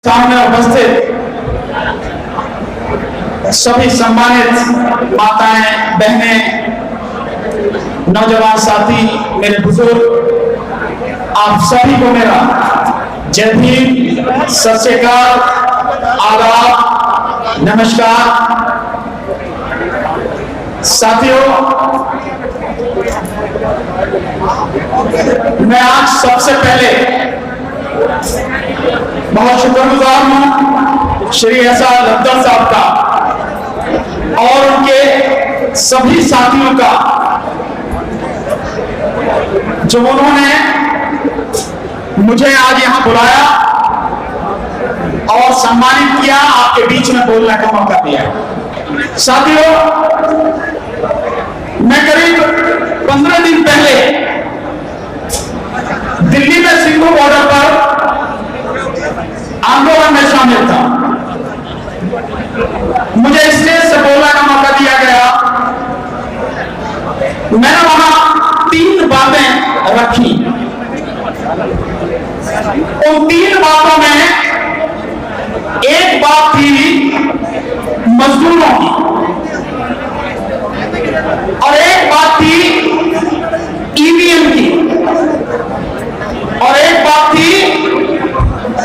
सामने उपस्थित सभी सम्मानित माताएं, बहनें, नौजवान साथी, मेरे बुजुर्ग, आप सभी को मेरा जय भीम, सत श्री अकाल, आदाब, नमस्कार। साथियों, मैं आज सबसे पहले बहुत शुक्रगुजार हूं श्री एसआर लद्दर साहब का और उनके सभी साथियों का, जो उन्होंने मुझे आज यहां बुलाया और सम्मानित किया, आपके बीच में बोलने का मौका दिया। साथियों, मैं करीब 15 दिन पहले दिल्ली में सिंघू बॉर्डर पर आंदोलन में शामिल था। मुझे स्टेज से बोलने का मौका दिया गया। मैंने वहां 3 बातें रखी। उन 3 बातों में एक बात थी मजदूरों की और एक बात थी ईवीएम की और एक बात थी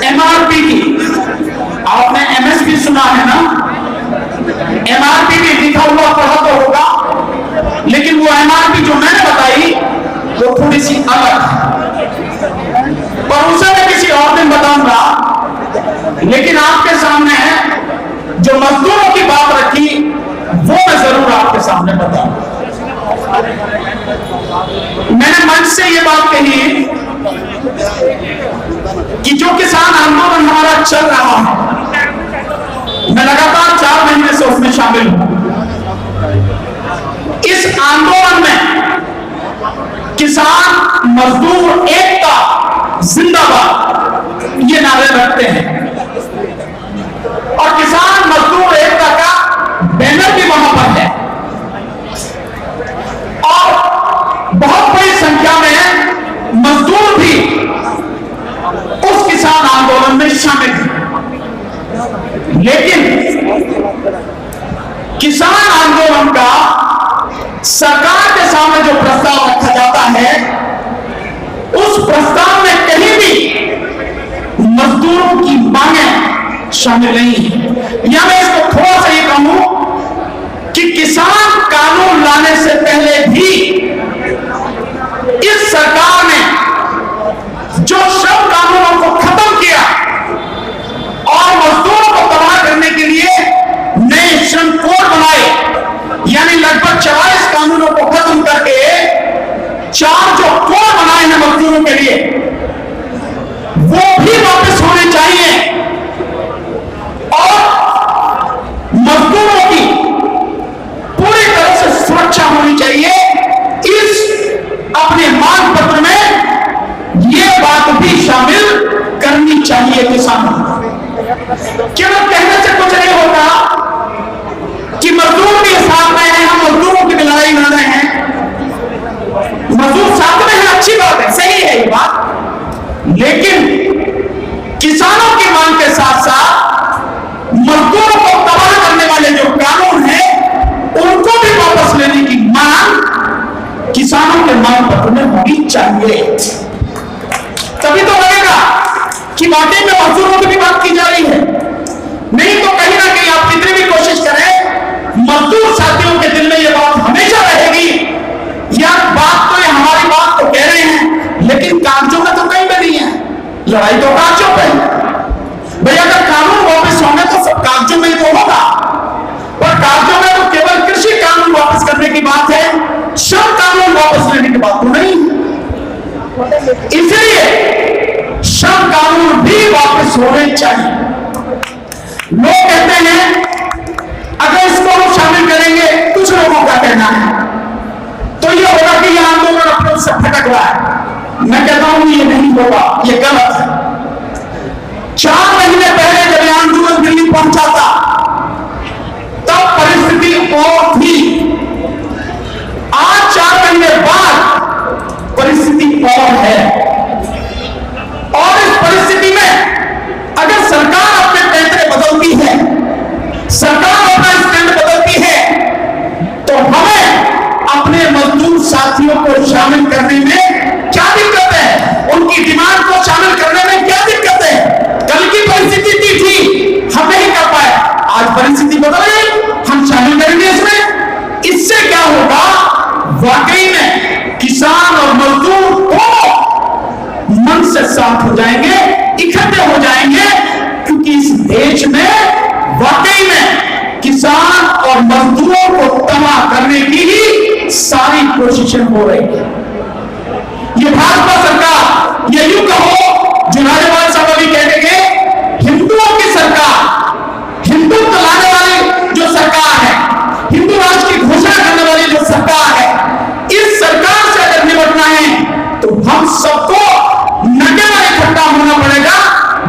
एमआरपी की। आपने एमएसपी सुना है ना? एमआरपी भी लिखा हुआ पढ़ा तो होगा, लेकिन वो एमआरपी जो मैंने बताई वो थोड़ी सी अलग है, पर उसे मैं किसी और दिन बताऊंगा। लेकिन आपके सामने जो मजदूरों की बात रखी वो मैं जरूर आपके सामने बताऊंगा। मैंने मंच से ये बात कही कि जो किसान आंदोलन हमारा चल रहा है, मैं लगातार 4 महीने से उसमें शामिल हूं। इस आंदोलन में किसान मजदूर एकता जिंदाबाद ये नारे रखते हैं और किसान मजदूर एकता का बैनर भी वहां पर है और बहुत बड़ी संख्या में मजदूर भी उस किसान आंदोलन में शामिल हैं। लेकिन किसान आंदोलन का सरकार के सामने जो प्रस्ताव रखा जाता है, उस प्रस्ताव में कहीं भी मजदूरों की मांगें शामिल नहीं है। या मैं इसको थोड़ा सा ये कहूं कि किसान कानून लाने से पहले भी इस सरकार ने जो श्रम कानूनों को खत्म किया और मजदूरों को तबाह करने के लिए नए श्रम कोड बनाए, यानी लगभग 44 कानूनों को खत्म करके 4 जो कोड बनाए हैं मजदूरों के लिए, वो भी वापस होने चाहिए और मजदूरों की पूरी तरह से सुरक्षा होनी चाहिए। इस अपने मांग पत्र में ये बात भी शामिल करनी चाहिए किसानों को। केवल कहने से कुछ नहीं होता कि मजदूर भी साथ में हैं, हम मजदूरों की लड़ाई लड़ रहे हैं, मजदूर साथ में है, अच्छी बात है, सही है ये बात। लेकिन किसानों की मांग के साथ साथ मजदूरों को तबाह करने वाले जो कानून हैं उनको भी वापस लेने की मांग किसानों के मांग पत्र में होनी चाहिए। तभी तो लगेगा कि वाकई में मजदूरों की भी बात की जा रही है। नहीं तो कहीं ना कहीं आप कितनी भी कोशिश करें, मजदूर साथियों के दिल में यह बात हमेशा रहेगी, यार बात तो ये हमारी बात तो कह रहे हैं, लेकिन कागजों में तो कहीं भी नहीं है। लड़ाई तो कागजों पे है भाई। अगर कानून वापस होंगे तो सब कागजों में ही तो होगा, पर कागजों में तो केवल कृषि कानून वापस करने की बात है, श्रम कानून वापस लेने की बात तो नहीं। इसलिए श्रम कानून भी वापस होने चाहिए। लोग कहते हैं अगर इसको हम शामिल करेंगे, कुछ लोगों का कहना है तो ये होगा कि यह आंदोलन अपने से भटक रहा है। मैं कहता हूं ये नहीं होगा, ये गलत है। 4 महीने पहले जब यह आंदोलन दिल्ली पहुंचा था तब परिस्थिति और थी। आज 4 महीने बाद परिस्थिति और है और इस परिस्थिति में अगर सरकार डिस्क्रिमिनेशन हो रही है। ये भाजपा सरकार, ये यूं कहो जो राज्यपाल साहब अभी कहते गए, हिंदुओं की सरकार, हिंदुत्व लाने वाली जो सरकार है, हिंदू राष्ट्र की घोषणा करने वाली जो सरकार है, इस सरकार से अगर निपटना है तो हम सबको न केवल इकट्ठा होना पड़ेगा,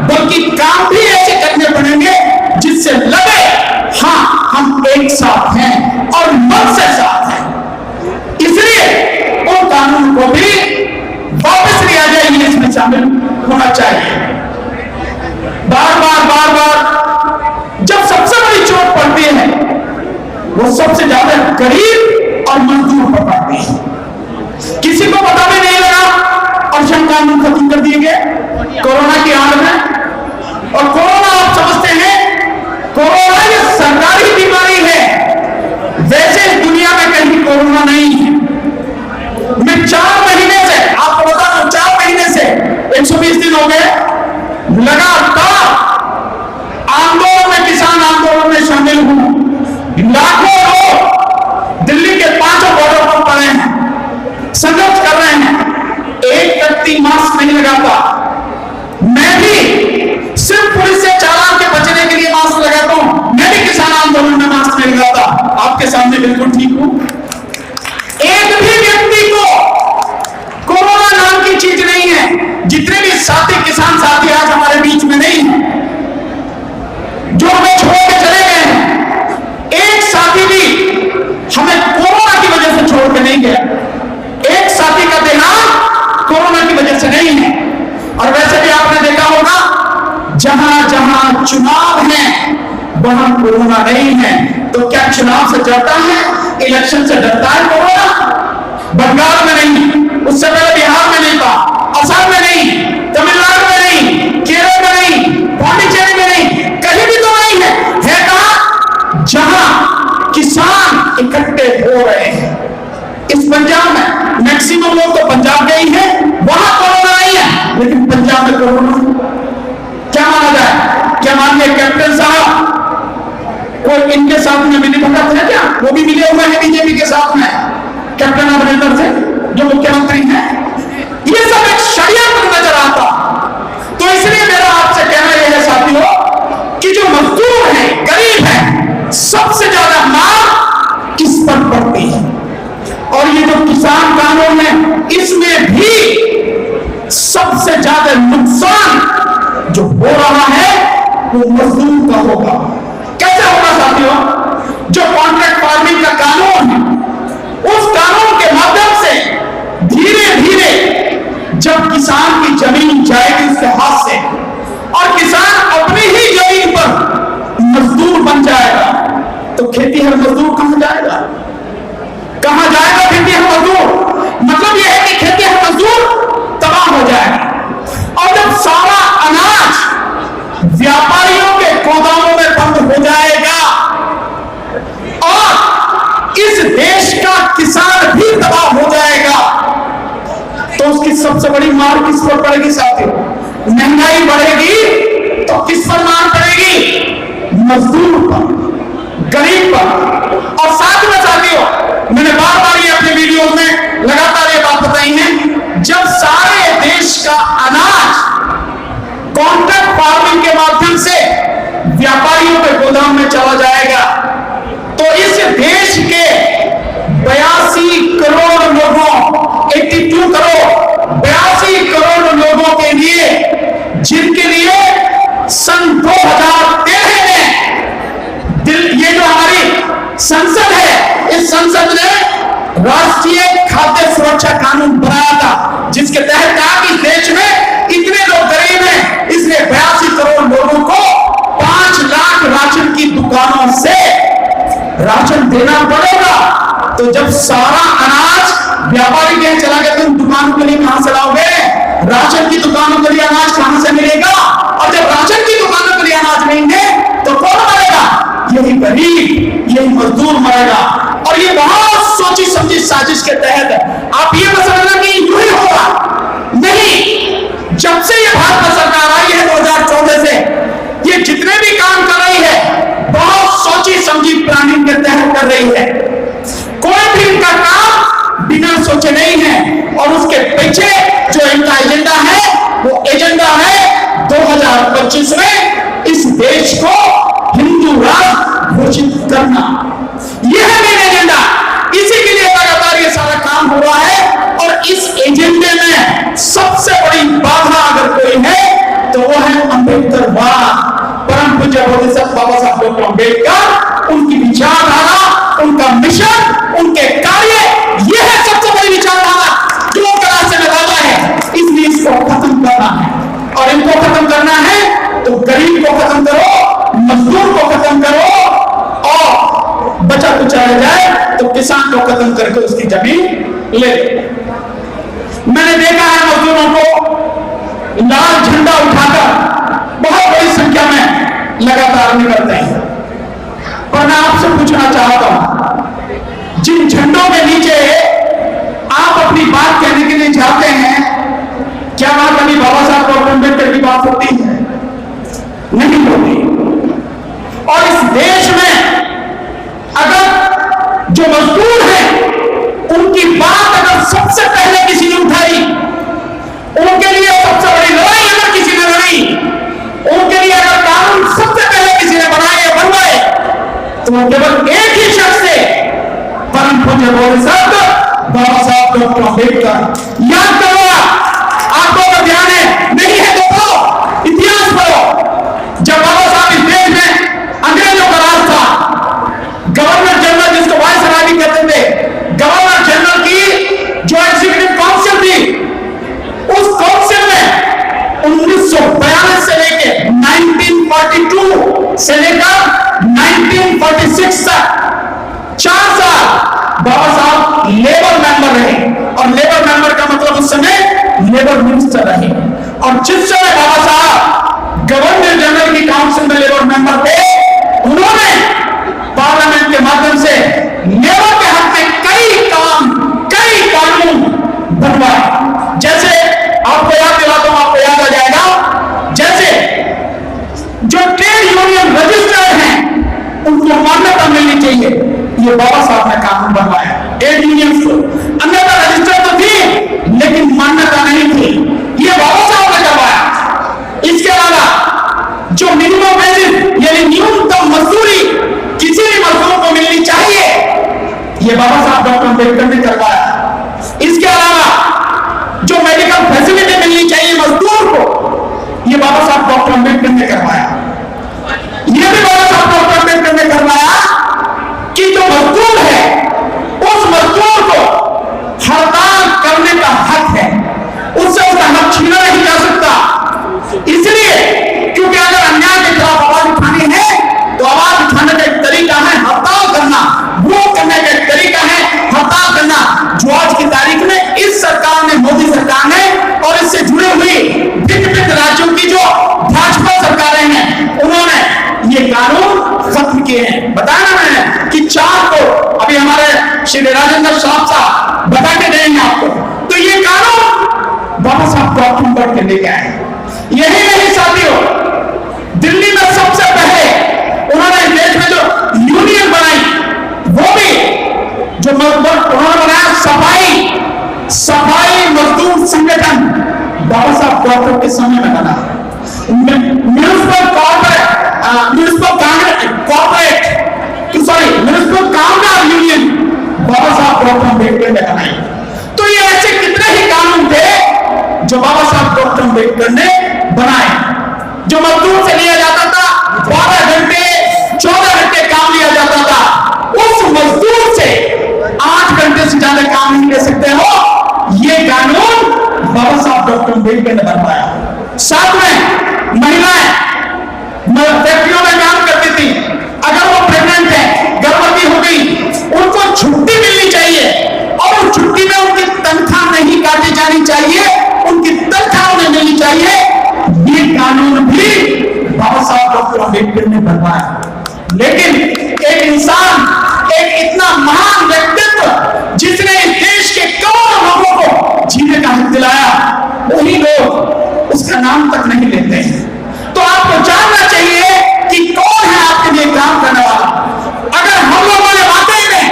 बल्कि काम भी ऐसे करने पड़ेंगे जिससे लगे हाँ हम एक साथ हैं और मन से साथ हैं। इसलिए उन कानून को भी वापस लिया जाए, ये इसमें शामिल होना चाहिए। बार बार जब सबसे बड़ी चोट पड़ती है वो सबसे ज्यादा गरीब और मजदूर पर पड़ती है। किसी को पता भी नहीं लगा और श्रम कानून खत्म कर दिए गए कोरोना की आड़ में। और कोरोना आप समझते हैं, कोरोना ये सरकारी बीमारी है, वैसे इस दुनिया में कहीं कोरोना नहीं है। मैं 4 महीने से आपको बता दूं, 4 महीने से 120 दिन हो गए लगातार आंदोलन में, किसान आंदोलन में शामिल हूं। लाखों लोग दिल्ली के 5 बॉर्डर पर पड़े हैं, संघर्ष कर रहे हैं। एक व्यक्ति मास्क नहीं लगाता। मैं भी सिर्फ पुलिस से चालान के बचने के लिए मास्क लगाता हूं। मैं भी किसान आंदोलन में मास्क नहीं लगाता। आपके सामने बिल्कुल ठीक हूं। एक भी व्यक्ति को कोरोना नाम की चीज नहीं है। जितने भी साथी, किसान साथी आज हमारे बीच में नहीं है, जो हमें छोड़ के चले गए हैं, एक साथी भी हमें कोरोना की वजह से छोड़ के नहीं गया। एक साथी का देहांत कोरोना की वजह से नहीं है। और वैसे भी आपने देखा होगा, जहां जहां चुनाव है वहां कोरोना नहीं है। तो क्या चुनाव से डरता है, इलेक्शन से डरता है कोरोना? बंगाल में नहीं, उससे पहले बिहार में नहीं था, असम में नहीं, तमिलनाडु में नहीं, केरल में नहीं, पांडिचेरी में नहीं, कहीं भी तो नहीं है। है कहां? जहां किसान इकट्ठे हो रहे हैं। इस पंजाब में मैक्सिमम लोग तो पंजाब गए हैं, वहां कोरोना नहीं है, लेकिन पंजाब में कोरोना। क्या माना जाए? क्या मानिए कैप्टन साहब कोई इनके साथ में मिली भगत है क्या? वो भी मिले हुए हैं बीजेपी के साथ में, कैप्टन अमरिंदर से जो मुख्यमंत्री हैं। ये सब एक षड्यंत्र नजर आता। तो इसलिए मेरा आपसे कहना यह है साथियों कि जो मजदूर है, गरीब है, सबसे ज्यादा मार किस पर पड़ती है। और ये जो किसान कानून है, इसमें भी सबसे ज्यादा नुकसान जो हो रहा है वो मजदूर का होगा। कैसे होगा साथियों? जो कॉन्ट्रैक्ट फार्मिंग का कानून है, उस कानून के माध्यम से धीरे धीरे जब किसान की जमीन जाएगी उसके हाथ से और किसान अपनी ही जमीन पर मजदूर बन जाएगा, तो खेतीहर मजदूर कहां जाएगा? कहां जाएगा खेतीहर मजदूर? मतलब यह है कि खेतीहर मजदूर तबाह हो जाएगा। और जब सारा अनाज व्यापारियों के गोदामों में बंद हो जाएगा और इस देश का किसान भी तबाह हो जाएगा, तो उसकी सबसे बड़ी मार किस पर पड़ेगी साथियों? महंगाई बढ़ेगी तो किस पर मार पड़ेगी? मजदूर पर, गरीब पर। और साथ में साथियों, मैंने बार बार ये अपने वीडियो में लगातार ये बात बताई है, जब सारे देश का अनाज कॉन्ट्रैक्ट फार्मिंग के माध्यम से व्यापारियों के गोदाम में चला जाएगा, तो इस देश के 82 करोड़ लोगों, 82 करोड़ 82 करोड़ लोगों के लिए, जिनके लिए सन 2013 में ये जो हमारी संसद है, इस संसद ने राष्ट्रीय खाद्य सुरक्षा कानून बनाया था, जिसके तहत कहा कि देश में इतने लोग गरीब हैं, इसलिए 82 करोड़ लोगों को 5 लाख राशन की दुकानों से राशन देना पड़ेगा। तो जब सारा अनाज व्यापारी के चला गया तो दुकानों के लिए कहां से लाओगे? राशन की दुकानों के लिए अनाज कहां से मिलेगा? और जब राशन की दुकानों के लिए अनाज मिलेंगे तो कौन मरेगा? यही गरीब, यही मजदूर मरेगा। और ये बहुत सोची समझी साजिश के तहत आप ये मत समझना कि यूं ही होगा, नहीं। जब से ये भाजपा सरकार आई है 2014 से, ये जितने भी काम कर रही है बहुत सोची समझी प्लानिंग के तहत कर रही है। कोई भी इनका काम बिना सोचे अम्बेडकर वाद, परम पूज्य बोधिसत्व बाबा साहब डॉक्टर अम्बेडकर, उनकी विचारधारा, उनका मिशन, उनके कार्य, यह है सबसे बड़ी विचारधारा जो राष्ट्र में लाना है। इसलिए इसको खत्म करना है, और इनको खत्म करना है तो गरीब को खत्म करो, मजदूर को खत्म करो, और बचा कुचा रह जाए तो किसान को खत्म करके उसकी जमीन ले। मैंने देखा है मजदूरों को लाल झंडा उठाकर बहुत बड़ी संख्या में लगातार निकलते हैं। पर मैं आपसे पूछना चाहता हूं, जिन झंडों के नीचे आप अपनी बात कहने के लिए जाते हैं, क्या वहां कभी बाबा साहब डॉक्टर अम्बेडकर की बात होती है? नहीं होती। और इस देश में अगर जो मजदूर हैं उनकी बात अगर सबसे पहले किसी ने उठाई, उनके लिए सबसे बड़ी लड़ाई अगर किसी ने लड़ी, उनके लिए अगर कानून सबसे पहले किसी ने बनाए या बनवाए, तो केवल एक ही शख्स से, परम पूज्य बोधिसत्व बाबा साहब डॉक्टर अम्बेडकर। याद करो, आपको अगर ध्यान है, नहीं है तो इतिहास पढ़ो। जब बाबा साहब इस देश में अंग्रेजों का राज था, गवर्नर जनरल, जिसको वायसराय भी कहते थे, गवर्नर जनरल की जो एग्जीक्यूटिव काउंसिल थी, उस काउंसिल में 1942 से लेकर 1942 से लेकर 1946 तक 4 साल बाबा साहब लेबर मेंबर रहे। और लेबर मेंबर का मतलब उस समय लेबर मिनिस्टर रहे। और जिस समय बाबा साहब गवर्नर जनरल की काउंसिल में लेबर मेंबर थे, उन्होंने पार्लियामेंट के माध्यम से लेबर के हक में कई कानून बनवाए। जैसे आपको याद दिलाता हूं, आपको याद आ जाएगा, जैसे जो ट्रेड यूनियन रजिस्टर्ड हैं उनको मान्यता मिलनी चाहिए, ये बाबा साहब ने कानून बनवाया। ट्रेड यूनियन को अन्यथा रजिस्टर तो थी लेकिन मान्यता नहीं थी, ये बाबा साहब ने करवाया। इसके अलावा जो मिनिमम वेजेस यानी न्यूनतम मजदूरी किसी भी मजदूर को मिलनी चाहिए, ये बाबा साहब डॉक्टर अम्बेडकर ने करवाया। इसके अलावा जो मेडिकल फैसिलिटी मिलनी चाहिए मजदूर को, ये बाबा साहब डॉक्टर अम्बेडकर ने करवाया। ये भी बाबा साहब डॉक्टर अम्बेडकर ने करवाया कि जो मजदूर है उस मजदूर को हड़ताल करने का हक है, उससे उसका हक छीना नहीं जा सकता। इसलिए क्योंकि अगर अन्याय के खिलाफ आवाज उठानी है तो आवाज उठाने का एक तरीका है हड़ताल करना, विरोध करने का एक तरीका है हड़ताल करना, जो आज की तारीख में इस सरकार ने, मोदी सरकार ने, और इससे जुड़ी हुई भिन्न राज्यों की जो भाजपा सरकारें हैं, उन्होंने ये कानून खत्म किए हैं। बताया ना मैंने कि 4 को अभी हमारे श्री राजेंद्र साहब बता के देंगे आपको। तो ये कानून बाबा साहब डॉक्टर अम्बेडकर लेके आए। यही नहीं साथियों, दिल्ली में सबसे पहले उन्होंने देश में जो यूनियन बनाई, वो भी जो उन्होंने बनाया सफाई मजदूर संगठन, बाबा साहब डॉक्टर के समय में बना। म्यूनिसिपल कामगार यूनियन बाबा साहब डॉक्टर अम्बेडकर ने बनाई। तो ये ऐसे कितने ही कानून थे जो बाबा साहब डॉक्टर अम्बेडकर ने बनाए। जो मजदूर से लिया जाता था 12 घंटे 14 घंटे काम लिया जाता था, उस मजदूर से 8 घंटे से ज्यादा काम नहीं ले सकते हो, ये कानून बाबा साहब डॉक्टर अम्बेडकर ने बनवाया। साथ में महिलाएं फैक्ट्रियों में काम करती थी, अगर वो प्रेग्नेंट है, गर्भवती हो गई, उनको छुट्टी मिलनी चाहिए और उस छुट्टी में उनकी तनख्वाह नहीं काटी जानी चाहिए, उनकी तनख्वाह उन्हें मिलनी चाहिए। ये कानून भी बाबा साहब डॉक्टर अम्बेडकर ने बनवाया। लेकिन एक इंसान, एक इतना महान व्यक्तित्व जिसने इस देश के करोड़ों लोगों को जीने का हक दिलाया, वही लोग उसका नाम तक नहीं लेते हैं। तो आपको जानना चाहिए कि कौन है आपके लिए काम करने वाला। अगर हम लोगों ने वाकई में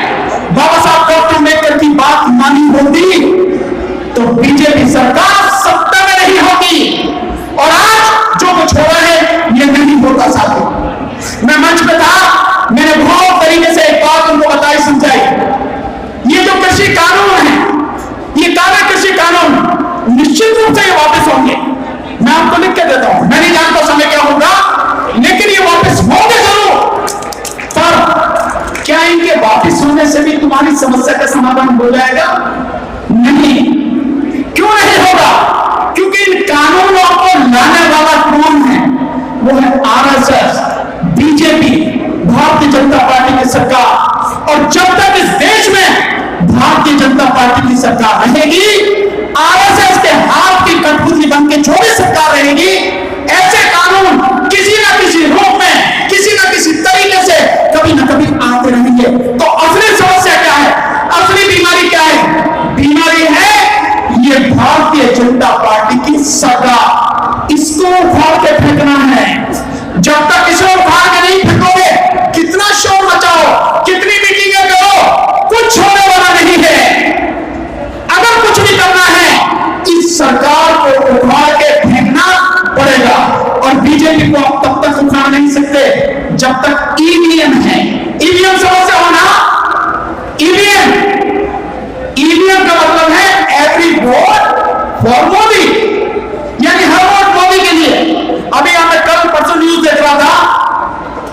बाबा साहब डॉक्टर अम्बेडकर की बात मानी होती तो बीजेपी सरकार सत्ता में नहीं होती, और आज जो कुछ हो रहा है ये नहीं होता। साथियों, मैं मंच पे था, मैंने बहुत तरीके से एक बात उनको बताई, समझाई। ये जो कृषि कानून है, ये काला कृषि कानून निश्चित रूप से वापस समझने से भी तुम्हारी समस्या का समाधान हो जाएगा? नहीं। क्यों नहीं होगा? क्योंकि इन कानूनों को लाने वाला कौन है? वो है RSS, BJP, Bharatiya Janata party की सरकार। और जब तक इस देश में भारतीय जनता पार्टी की सरकार रहेगी, आरएसएस के हाथ की कठपुतली बन के जो भी सरकार रहेगी, ऐसे कानून किसी ना किसी रूप में, किसी ना किसी तरीके से कभी ना कभी आते रहेंगे। तो असली समस्या क्या है? असली बीमारी क्या है? बीमारी है ये भारतीय जनता पार्टी की सरकार। इसको उखाड़ के फेंकना है। जब तक इसे उखाड़ के नहीं फेंकोगे, कितना शोर मचाओ, कितनी मीटिंगें करो, कुछ होने वाला नहीं है। अगर कुछ भी करना है, इस सरकार को उखाड़ के फेंकना पड़ेगा। और बीजेपी को आप तब तक उखाड़ नहीं सकते जब तक ईवीएम है। ईवीएम समझते हो ना? ईवीएम, ईवीएम का मतलब है एवरी वोट फॉर मोदी, यानी हर वोट मोदी के लिए। अभी हमें कल परसों न्यूज देख रहा था,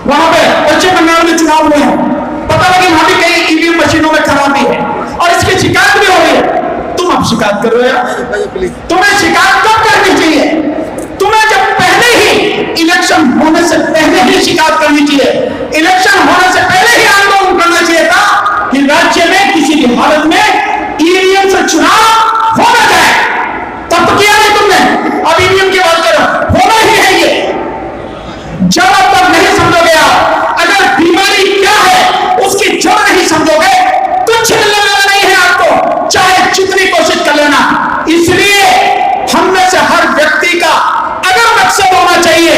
वहां पे पश्चिम बंगाल में चुनाव हुए हैं, पता लगी वहां भी कई ईवीएम मशीनों में खराबी है और इसकी शिकायत भी हो रही है। तुम अब शिकायत करो यार। तुम्हें शिकायत कब करनी चाहिए? तुम्हें जब पहले ही इलेक्शन होने से पहले ही शिकायत करनी चाहिए। इलेक्शन होने से पहले ही आंदोलन करना चाहिए था कि राज्य में किसी भी हालत में ईवीएम से चुनाव होना जाए। तब तो किया नहीं तुमने। अब ईवीएम की बात करो, होना ही है ये। जब तक नहीं समझोगे आप, अगर बीमारी क्या है उसकी जड़ नहीं समझोगे, कुछ मिलने वाला नहीं है आपको, चाहे जितनी कोशिश कर लेना। इसलिए हम में से हर व्यक्ति का अगर मकसद होना चाहिए,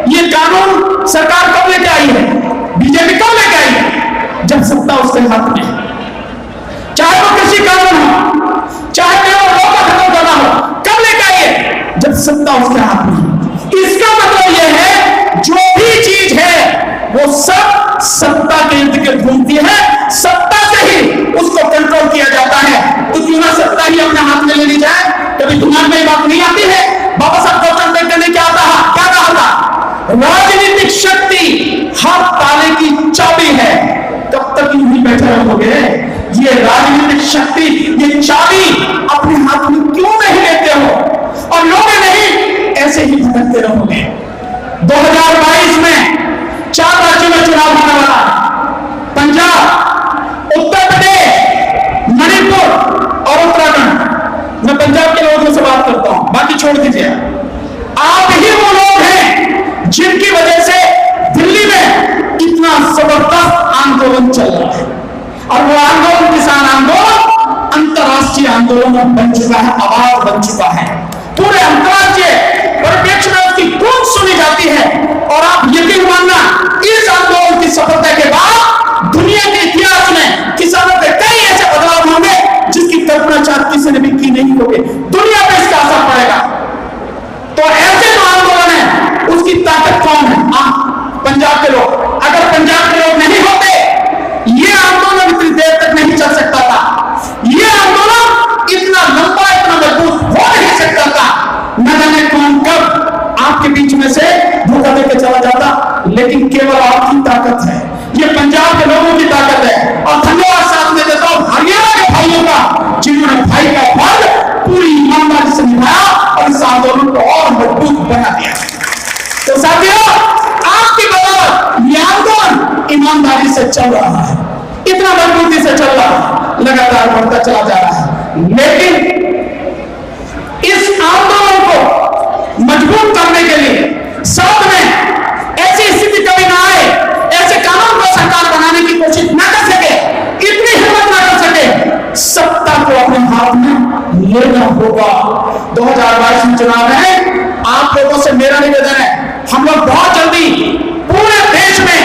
ये कानून सरकार कब लेके आई है? बीजेपी कब लेके आई है? जब सत्ता उसके हाथ में, चाहे वो कृषि कानून हो, चाहे वो लोग खत्म करना हो, कब लेके आई है? जब सत्ता उसके हाथ में। इसका मतलब यह है जो भी चीज है वो सब सत्ता के इर्द गिर्द घूमती है, सत्ता से ही उसको कंट्रोल किया जाता है। तो क्यों ना सत्ता ही अपने हाथ में ले ली जाए? कभी दिमाग में बात नहीं आती है? बाबा साहब गौतम अम्बेडकर ने क्या कहा था? राजनीतिक शक्ति हर ताले की चाबी है। कब तक यूं ही बैठे रहोगे? ये राजनीतिक शक्ति, ये चाबी अपने हाथ में क्यों नहीं लेते हो और लोगे नहीं, ऐसे ही भटकते रहोगे। 2022 में 4 राज्यों में चुनाव होने वाला है, पंजाब, उत्तर प्रदेश, मणिपुर और उत्तराखंड। मैं पंजाब के लोगों से बात करता हूं, बाकी छोड़ दीजिए। आप ही वो लोग हैं जिनकी वजह से दिल्ली में इतना जबरदस्त आंदोलन चल रहा है। और वो आंदोलन, किसान आंदोलन, अंतरराष्ट्रीय आंदोलन बन चुका है, आवाज बन चुका है। पूरे अंतरराष्ट्रीय परिप्रेक्ष्य में उसकी गूंज सुनी जाती है। और आप यकीन मानना, इस आंदोलन की सफलता के बाद दुनिया के इतिहास में किसानों के कई ऐसे बदलाव होंगे जिसकी कल्पना शायद किसी ने भी की नहीं होगी। दुनिया पे इसका असर पड़ेगा। तो ऐसे जो आंदोलन है उसकी ताकत कौन है? पंजाब के लोग। अगर पंजाब के लोग नहीं होते, ये आंदोलन इतनी देर तक नहीं चल सकता था। ये आंदोलन इतना लंबा, इतना मजबूत हो नहीं सकता था। न जाने कौन कब आपके बीच में से धोखा देकर चला जाता, लेकिन केवल आपकी ताकत है, ये पंजाब के लोगों की ताकत है। और धन्यवाद साथ में देता हूं हरियाणा के भाइयों का, जिन्होंने भाई का फर्ज पूरी ईमानदारी से निभाया और इस आंदोलन को और मजबूत बना दिया। तो साथियों, आपकी बदौलत ये आंदोलन ईमानदारी से चल रहा है, इतना मजबूती से चल रहा है, लगातार बढ़ता चला जा रहा है। लेकिन इस आंदोलन को मजबूत करने के लिए साथ में ऐसी स्थिति कभी ना आए, ऐसे कानून को सरकार बनाने की कोशिश ना कर सके, इतनी हिम्मत ना कर सके, सत्ता को अपने हाथ में लेना होगा। 2022 में चुनाव है, आप लोगों से मेरा निवेदन है, हम लोग बहुत जल्दी पूरे देश में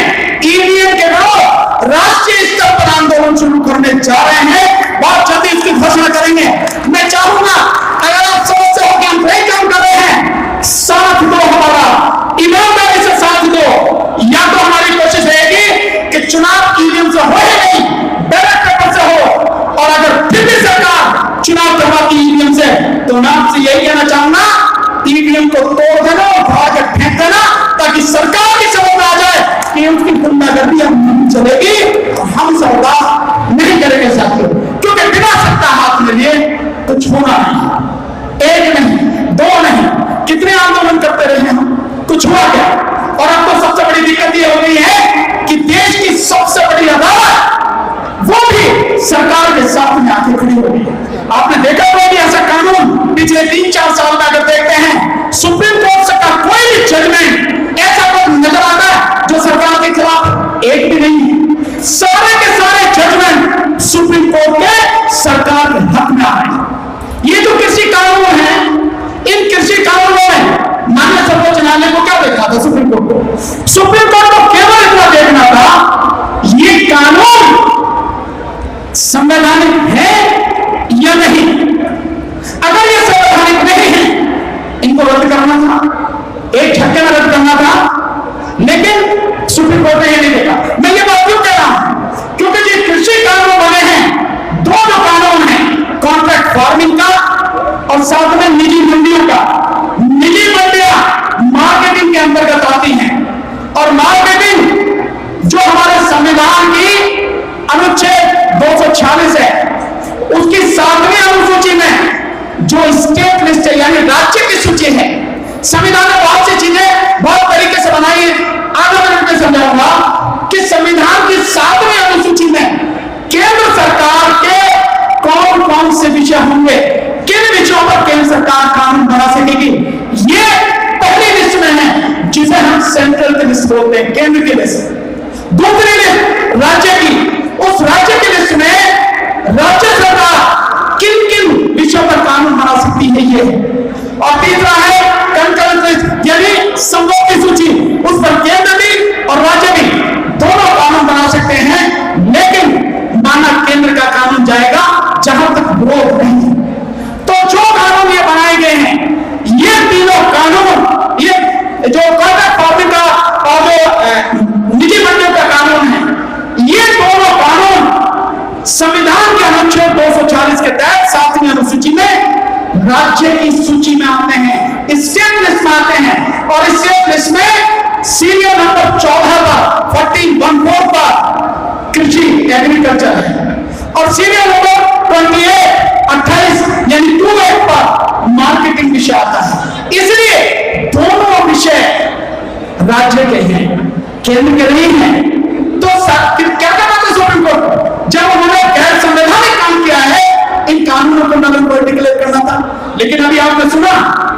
ईवीएम के विरुद्ध राष्ट्रीय स्तर पर आंदोलन शुरू करने जा रहे हैं। बहुत जल्दी इसकी घोषणा करेंगे। मैं चाहूंगा, अगर आप समझते हो कि हम सही काम कर रहे हैं, साथ दो, हमारा ईमानदारी से साथ दो। या तो हमारी कोशिश रहेगी कि चुनाव ईवीएम से हो ही नहीं, बैलेट पेपर से हो, और अगर फिर भी सरकार चुनाव करवाती ईवीएम से, तो मैं आपसे यही कहना चाहूंगा, ईवीएम को तोड़ देना और भाग फेंक देना, ताकि सरकार की समझ में आ जाए कि उसकी गुंडागर्दी अब नहीं चलेगी। हम सरकार कुछ होना नहीं। एक नहीं, दो नहीं, कितने आंदोलन करते रहे हम, कुछ हुआ क्या? और अब तो सबसे बड़ी दिक्कत ये हो गई है कि देश की सबसे बड़ी अदालत वो भी सरकार के साथ में आके खड़ी हो गई है। आपने देखा होगा कि ऐसा कानून पिछले 3-4 साल में अगर देखते हैं, सुप्रीम कोर्ट का कोई भी जजमेंट ऐसा कोई नजर आता है जो सरकार के खिलाफ? एक भी नहीं। सारे के सारे जजमेंट सुप्रीम कोर्ट के सरकार के हक में आ रहे हैं। ये जो कृषि कानून है, इन कृषि कानूनों में माननीय सर्वोच्च न्यायालय को क्या देखना था? सुप्रीम कोर्ट को, सुप्रीम कोर्ट को केवल इतना देखना था ये कानून संवैधानिक है या नहीं। अगर ये संवैधानिक नहीं है, इनको रद्द करना था, एक झटके में रद्द करना था, लेकिन सुप्रीम कोर्ट ने ये नहीं देखा। मैं ये बात क्यों कह रहा हूं? क्योंकि जो कृषि कानून बने हैं, दो जो कानून हैं, कॉन्ट्रैक्ट फार्मिंग का और साथ में निजी मंडियों का। निजी मंडियां मार्केटिंग के अंतर्गत आती हैं, और मार्केटिंग जो हमारे संविधान की अनुच्छेद 246 है, उसकी 7वीं अनुसूची में जो स्टेट लिस्ट है, यानी राज्य की सूची है। संविधान में बहुत सी चीजें बहुत तरीके से बनाई है, आगे मैं समझाऊंगा कि संविधान की 7वीं अनुसूची में केंद्र सरकार के कौन कौन से विषय होंगे, किन विषयों पर केंद्र सरकार कानून बना सकेगी, ये पहली लिस्ट में है, जिसे हम सेंट्रल की लिस्ट बोलते हैं, केंद्र की लिस्ट। दूसरी लिस्ट राज्य की, उस राज्य की लिस्ट में राज्य सरकार किन किन विषयों पर कानून बना सकती है, ये है। और तीसरा है कंकरेंट लिस्ट, यानी संभव की सूची, उस पर केंद्र भी और राज्य भी दोनों कानून बना सकते हैं, लेकिन माना केंद्र का कानून जाएगा जहां तक विरोध नहीं। तो जो कानून ये बनाए गए हैं, ये तीनों कानून, ये जो कॉन्ट्रैक्ट फार्मिंग का और जो निजी मंडियों का कानून है, ये दोनों कानून संविधान के अनुच्छेद 240 के तहत 7वीं अनुसूची में राज्य की सूची में आते हैं, स्टेट लिस्ट में आते हैं। और स्टेट लिस्ट में सीरियल नंबर 14 पर 1414 पर कृषि एग्रीकल्चर है, और सीरियल नंबर 28 यानी 28 पर मार्केटिंग विषय आता है। इसलिए दोनों विषय राज्य के हैं, केंद्र के नहीं है। तो क्या करना था सुप्रीम कोर्ट? जब उन्होंने गैर संवैधानिक काम किया है, इन कानूनों को नगल कोर्ट डिक्लेयर करना था। लेकिन अभी आपने सुना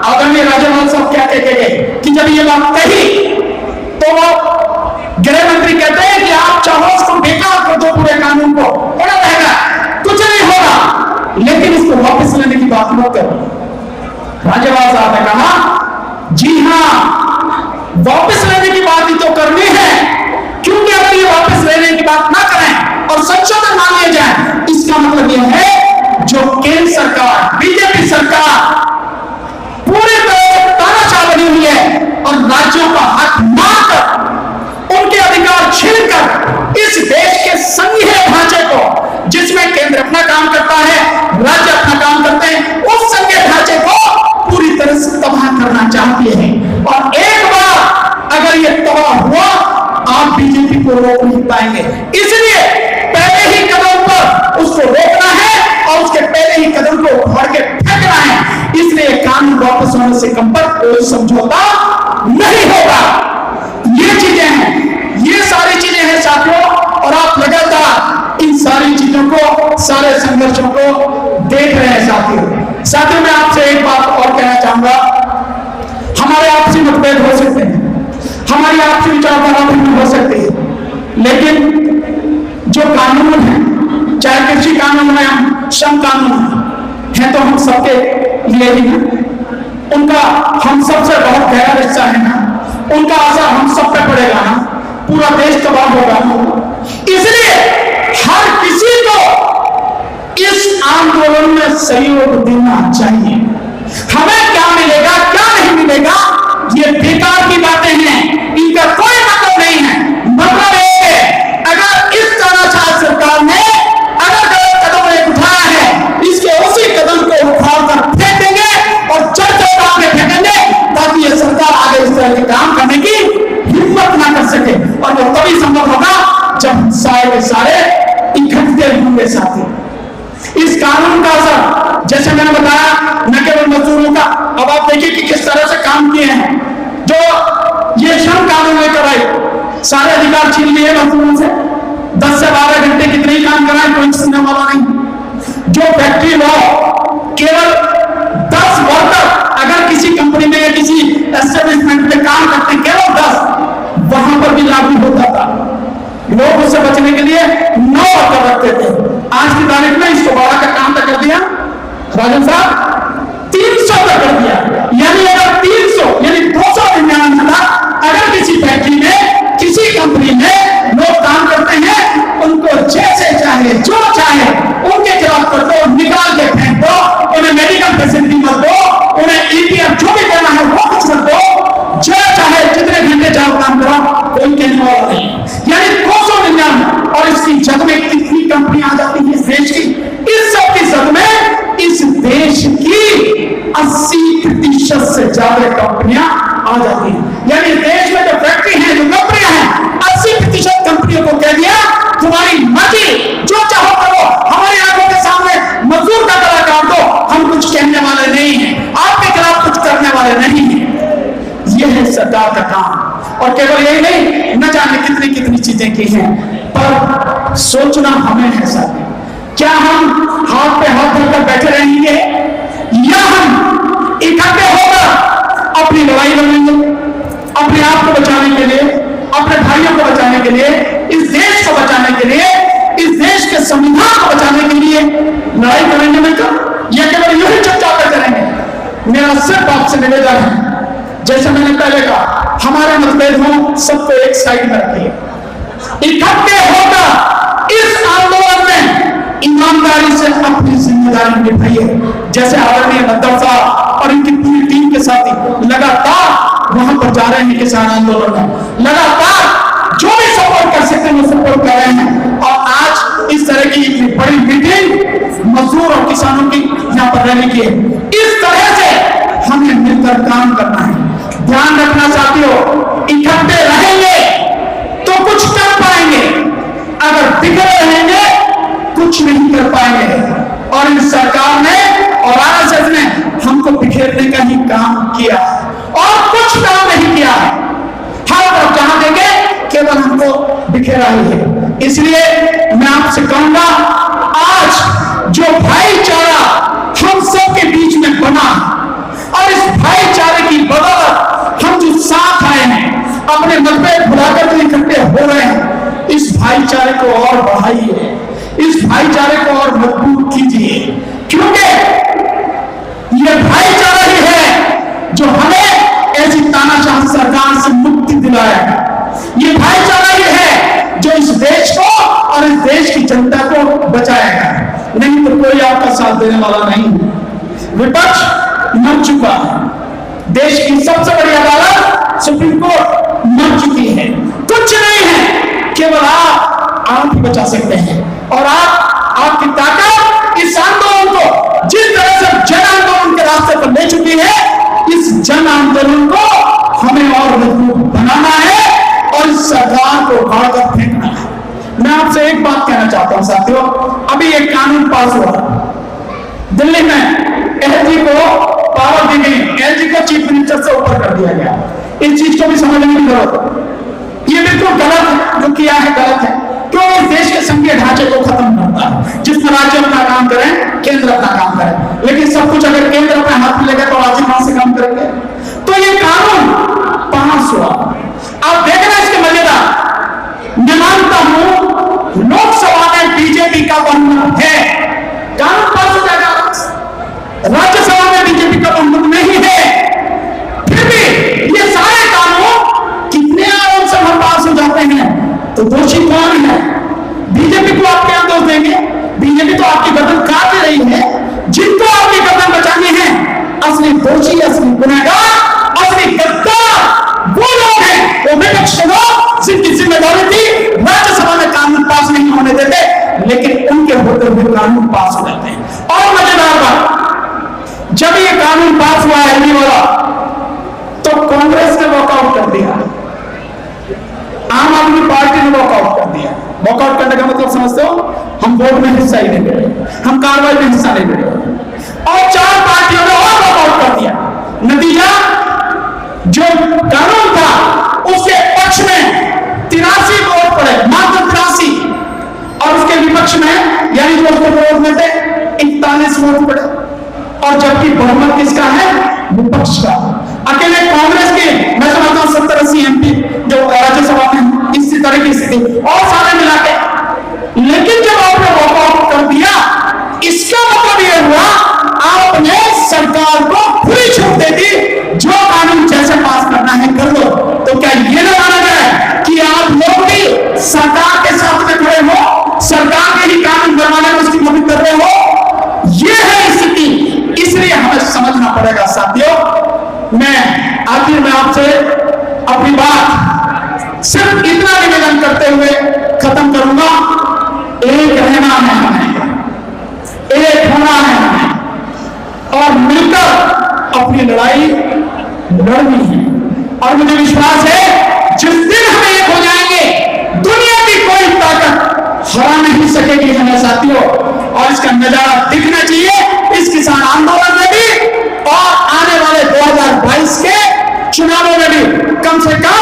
आदरणीय राज्यपाल साहब क्या कहते गए कि जब ये बात कही तो गृह मंत्री कहते हैं कि आप चाहो इसको बेकार कर दो, पूरे कानून को पड़ा रहेगा, कुछ नहीं होगा, लेकिन इसको वापस लेने की बात मत करो। राज्यपाल साहब ने कहा जी हां, वापस लेने की बात ही तो करनी है, क्योंकि अगर ये वापस लेने की बात ना करें और संशोधन मान लिए जाए, इसका मतलब यह है जो केंद्र सरकार, बीजेपी सरकार पूरी तरह से तानाशाह बनी हुई है और राज्यों का हक मारकर, उनके अधिकार छीनकर इस देश के संघीय ढांचे को, जिसमें केंद्र अपना काम करता है, राज्य अपना काम करते हैं, उस संघीय ढांचे को पूरी तरह से तबाह करना चाहती है। और एक बार अगर ये तबाह हुआ, आप बीजेपी को रोक नहीं पाएंगे। इसलिए पहले ही कदम पर उसको रोकना है और उसके पहले ही कदम को उखाड़ के फेंकना है। इसलिए कानून वापस होने से कम पर कोई समझौता नहीं होगा। ये चीजें हैं, ये सारी चीजें हैं साथियों, और आप लगातार इन सारी चीजों को, सारे संघर्षों को देख रहे हैं साथियों। मैं आपसे एक बात और कहना चाहूंगा, हमारे आपसी मतभेद हो सकते हैं, हमारी आपसी विचारधारा भिन्न हो सकती है, लेकिन जो कानून है, चाहे कृषि कानून है, श्रम कानून है, तो हम सबके लिए ही है, उनका हम सबसे बहुत गहरा रिश्ता है ना, उनका असर हम सब पे पड़ेगा ना, पूरा देश तबाह होगा। इसलिए हर किसी को इस आंदोलन में सहयोग देना चाहिए। हमें क्या मिलेगा क्या नहीं मिलेगा, ये बेकार की बातें हैं, इनका कोई मतलब नहीं है। मतलब है अगर इस तानाशाह सरकार ने अगर गलत कदम एक उठाया है, इसके उसी कदम को उखाड़ कर फेंक देंगे और चर्चा में फेंकेंगे, ताकि ये सरकार आगे इस तरह के काम करने की हिम्मत ना कर सके। और वो तभी संभव होगा जब सारे सारे इकट्ठे होंगे साथी। इस कानून का असर, जैसे मैंने अब आप देखिए कि किस तरह से काम किए हैं। जो ये श्रम कानून लेकर आए, सारे अधिकार छीन लिए मजदूरों से, 10 से 12 घंटे कितने ही काम कराएं, कोई सुनने वाला नहीं। जो फैक्ट्री लॉ केवल 10 वर्कर अगर किसी कंपनी में या किसी एस्टेब्लिशमेंट में काम करते हैं, केवल 10, वहां पर भी लागू होता था। लोग उससे बचने के लिए 9 वर्कर रखते थे। आज की तारीख में इसको 12 का काम तक कर दिया राजन साहब, 300 तक कर दिया। यानी अगर 300 यानी 299 था, अगर किसी फैक्ट्री में किसी कंपनी में लोग काम करते हैं, उनको जैसे चाहे जो चाहे उनके खिलाफ कर दो, निकाल के फेंक दो, उन्हें मेडिकल फैसिलिटी मत दो, उन्हें ईपीएफ जो भी देना है वो कुछ मत दो, जो चाहे जितने घंटे चाहो काम करो, कोई कहने वाला नहीं। यानी 299, और इसकी जद में कितनी कंपनी आ जाती है इस देश की? इस सब की जद में इस देश की 80% से ज्यादा कंपनियां आ जाती हैं। यानी देश में जो फैक्ट्री है, जो कंपनियां हैं, 80% कंपनियों को कह दिया तुम्हारी मर्जी, जो चाहो करो, हमारी आंखों के सामने मजदूर का गला काट दो, हम कुछ कहने वाले नहीं हैं, आपके खिलाफ कुछ करने वाले नहीं हैं। यह है सरकार का काम। और केवल यही नहीं, न जाने कितनी कितनी चीजें की हैं, पर सोचना हमें है साथी, क्या हम हाथ पे हाथ धरकर बैठे रहेंगे या हम इकट्ठे होकर अपनी लड़ाई लड़ेंगे, अपने आप को बचाने के लिए, अपने भाइयों को बचाने के लिए, इस देश को बचाने के लिए, इस देश के संविधान को बचाने के लिए लड़ाई करेंगे मिलकर, या केवल यही चर्चा करते रहेंगे? मेरा सिर्फ आपसे निवेदन है, जैसे मैंने पहले कहा, हमारे मतभेद हो, सबको एक साइड में रखिए, इकट्ठे होकर इस आंदोलन में ईमानदारी से अपनी जिम्मेदारी निभाइए। जैसे आदरणीय नड्डा साहब और इनकी पूरी टीम के साथ लगातार वहां पर जा रहे हैं किसान आंदोलन में, लगातार जो भी सपोर्ट कर सकते हैं वो सपोर्ट कर रहे हैं। और आज इस तरह की इतनी बड़ी मीटिंग मजदूर और किसानों की यहाँ पर रहने की है। इस तरह से हमें मिलकर काम करना है। ध्यान रखना साथियों, इकट्ठे रहेंगे तो कुछ कर पाएंगे, अगर बिखरे रहेंगे कुछ नहीं कर पाएंगे। और इस सरकार ने और आरएसएस ने हमको बिखेरने का ही काम किया और कुछ काम नहीं किया है। हर तरफ जहां देंगे केवल हमको बिखेरा ही है। इसलिए मैं आपसे कहूंगा, आज जो भाईचारा हम सबके बीच में बना और इस भाईचारे की बदौलत हम जो साथ आए हैं, अपने मतभेद भुलाकर जो इकट्ठे हो रहे हैं, इस भाईचारे को और बढ़ाइए, इस भाईचारे को और मजबूत कीजिए, क्योंकि यह भाईचारा ही है जो हमें ऐसी तानाशाह सरकार से मुक्ति दिलाएगा। यह भाईचारा ही है जो इस देश को और इस देश की जनता को बचाएगा। नहीं तो कोई आपका साथ देने वाला नहीं। विपक्ष मर चुका है, देश की सबसे बड़ी अदालत सुप्रीम कोर्ट मर चुकी है, कुछ नहीं है, केवल आप ही बचा सकते हैं। और आपकी ताकत इस आंदोलन को जिस तरह से जन आंदोलन के रास्ते पर ले चुकी है, इस जन आंदोलन को हमें और मजबूत बनाना है और इस सरकार को उखाड़कर फेंकना है। मैं आपसे एक बात कहना चाहता हूं साथियों, अभी एक कानून पास हुआ दिल्ली में, एलजी को पावर दी गई, एलजी को चीफ मिनिस्टर से ऊपर कर दिया गया। इस चीज को भी समझने की जरूरत है। ये बिल्कुल गलत है, जो किया है गलत है। क्यों? इस देश के संघीय ढांचे को खत्म करता है, जिसमें राज्य अपना काम करें, केंद्र अपना काम करे। लेकिन सब कुछ अगर केंद्र अपने हाथ में लेगा तो राज्य कहां से काम करेंगे? तो ये कानून पास हुआ। आप देखना इसके मजेदार, मैं मानता हूं लोकसभा में बीजेपी का बहुमत है, कानून पास हो जाएगा। राज्यसभा में बीजेपी का बहुमत नहीं है, फिर भी ये सारे कानून कितने आराम से पास हो जाते हैं। तो दोषी कौन है? बीजेपी को आप क्या दोष देंगे? बीजेपी तो आपकी गर्दन काट रही है। जिनको आपकी गर्दन बचानी है, असली दोषी, असली गुनहगार, असली गद्दार वो लोग हैं, वो विपक्ष के लोग जिनकी जिम्मेदारी थी राज्यसभा में कानून पास नहीं होने देते, लेकिन उनके होते हुए कानून पास हो जाते हैं। और मजेदार बात, जब ये कानून पास हुआ है वाला, तो कांग्रेस ने वॉकआउट कर दिया, आम आदमी पार्टी ने वॉकआउट कर दिया। वॉकआउट करने का मतलब समझते हो? हम वोट में हिस्सा ही नहीं ले रहे, हम कार्रवाई में हिस्सा नहीं ले रहे। और 4 पार्टियों ने और वॉकआउट कर दिया। 41 वोट पड़े, और जबकि बहुमत किसका है? विपक्ष का। अकेले कांग्रेस के मैं समझता हूं 70-80 एमपी जो राज्यसभा में इसी तरह की स्थिति, और सारे मिला के। लेकिन जब आपने वॉकआउट कर दिया, इसका मतलब यह हुआ आपने सरकार को पूरी छूट दे दी, जो कानून जैसे पास करना है कर दो। तो क्या यह ना माना जाए कि आप लोग भी सरकार के साथ में खड़े हो, सरकार के ही कानून बनवाने में उसकी मदद कर रहे हो? यह है स्थिति। इसलिए हमें समझना पड़ेगा साथियों। मैं आखिर में आपसे अपनी बात सिर्फ इतना निवेदन करते हुए खत्म करूंगा, एक रहना है हमें, एक होना है हमें, और मिलकर अपनी लड़ाई लड़नी है। और मुझे विश्वास है जिस दिन हम एक हो जाएंगे, दुनिया की कोई ताकत हरा नहीं सकेगी हमें साथियों। और इसका नजारा दिखना चाहिए इस किसान आंदोलन में भी, और आने वाले 2022 के चुनावों में भी। कम से कम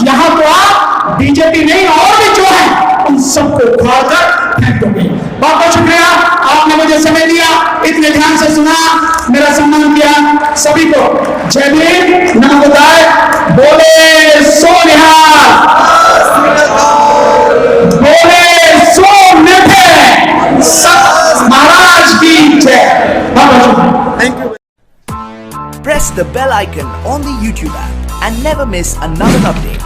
यहां तो आप बीजेपी नहीं और भी जो है उन सबको उखाड़ कर फेंक दोगे। बहुत बहुत शुक्रिया, आपने मुझे समय दिया, इतने ध्यान से सुना, मेरा सम्मान किया। सभी को जय भीम, नमो बुद्धाय, बोले सो निहाल, बोले सो निठे, महाराज की जय। बहुत बहुत शुक्रिया। Thank you. Press the bell icon on the YouTube app and never miss another update.